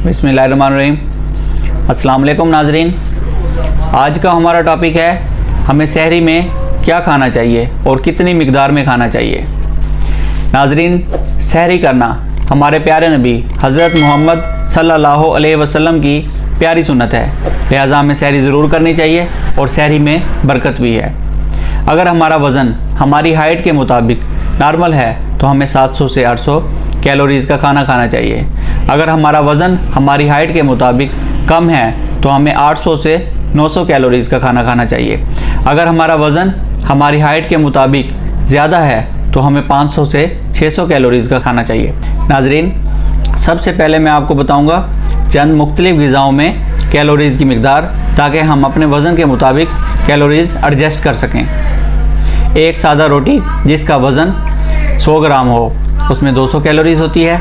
बिस्मिल्लाहिर्रहमानिर्रहीम। अस्सलाम वालेकुम नाजरीन। आज का हमारा टॉपिक है हमें सहरी में क्या खाना चाहिए और कितनी मिकदार में खाना चाहिए। नाजरीन, सहरी करना हमारे प्यारे नबी हज़रत मोहम्मद सल्लल्लाहु अलैहि वसल्लम की प्यारी सुन्नत है, लिहाजा हमें सहरी ज़रूर करनी चाहिए और सहरी में बरकत भी है। अगर हमारा वज़न हमारी हाइट के मुताबिक नॉर्मल है तो हमें 700 से 800 कैलोरीज़ का खाना खाना चाहिए। अगर हमारा वज़न हमारी हाइट के मुताबिक कम है तो हमें 800 से 900 कैलोरीज़ का खाना खाना चाहिए। अगर हमारा वज़न हमारी हाइट के मुताबिक ज़्यादा है तो हमें 500 से 600 कैलोरीज़ का खाना चाहिए। नाजरीन, सबसे पहले मैं आपको बताऊंगा चंद मुख्तलिफ़ ग़िज़ाओं में कैलोरीज़ की मिकदार, ताकि हम अपने वज़न के मुताबिक कैलोरीज़ एडजस्ट कर सकें। एक सादा रोटी जिसका वज़न 100 ग्राम हो उसमें 200 कैलोरीज़ होती है।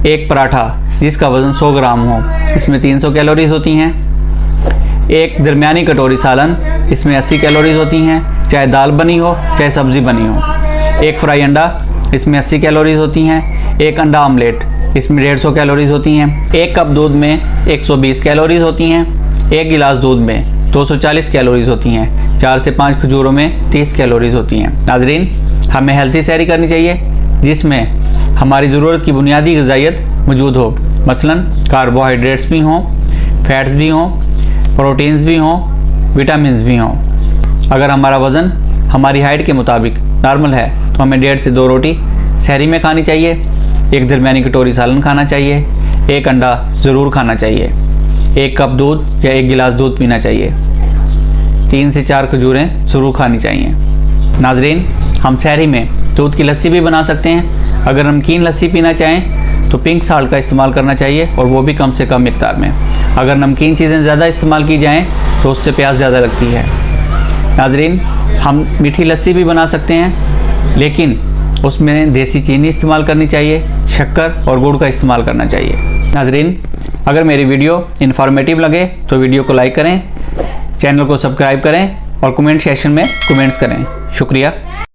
एक पराठा जिसका वज़न 100 ग्राम हो इसमें 300 कैलोरीज़ होती हैं। एक दरमियानी कटोरी सालन इसमें 80 कैलोरीज़ होती हैं, चाहे दाल बनी हो चाहे सब्ज़ी बनी हो। एक फ्राई अंडा इसमें 80 कैलोरीज़ होती हैं। एक अंडा आमलेट इसमें 150 कैलोरीज़ होती हैं। एक कप दूध में 120 कैलोरीज़ होती हैं। एक गिलास दूध में 240 कैलोरीज़ होती हैं। 4 से 5 खजूरों में 30 कैलोरीज़ होती हैं। नाजरीन, हमें हेल्थी सहरी करनी चाहिए जिसमें हमारी ज़रूरत की बुनियादी ग़िज़ाइयत मौजूद हो, मसलन कार्बोहाइड्रेट्स भी हों, फैट्स भी हों, प्रोटीन्स भी हों, विटामिन्स भी हों। अगर हमारा वज़न हमारी हाइट के मुताबिक नॉर्मल है तो हमें 1.5 से 2 रोटी सहरी में खानी चाहिए। एक दरमियानी कटोरी सालन खाना चाहिए। एक अंडा ज़रूर खाना चाहिए। एक कप दूध या 1 गिलास दूध पीना चाहिए। 3 से 4 खजूरें ज़रूर खानी चाहिए। नाजरीन, हम सहरी में दूध की लस्सी भी बना सकते हैं। अगर नमकीन लस्सी पीना चाहें तो पिंक साल्ट का इस्तेमाल करना चाहिए और वो भी कम से कम मिकदार में। अगर नमकीन चीज़ें ज़्यादा इस्तेमाल की जाएं तो उससे प्यास ज़्यादा लगती है। नाजरीन, हम मीठी लस्सी भी बना सकते हैं, लेकिन उसमें देसी चीनी इस्तेमाल करनी चाहिए, शक्कर और गुड़ का इस्तेमाल करना चाहिए। नाजरीन, अगर मेरी वीडियो इन्फॉर्मेटिव लगे तो वीडियो को लाइक करें, चैनल को सब्सक्राइब करें और कमेंट सेक्शन में कमेंट्स करें। शुक्रिया।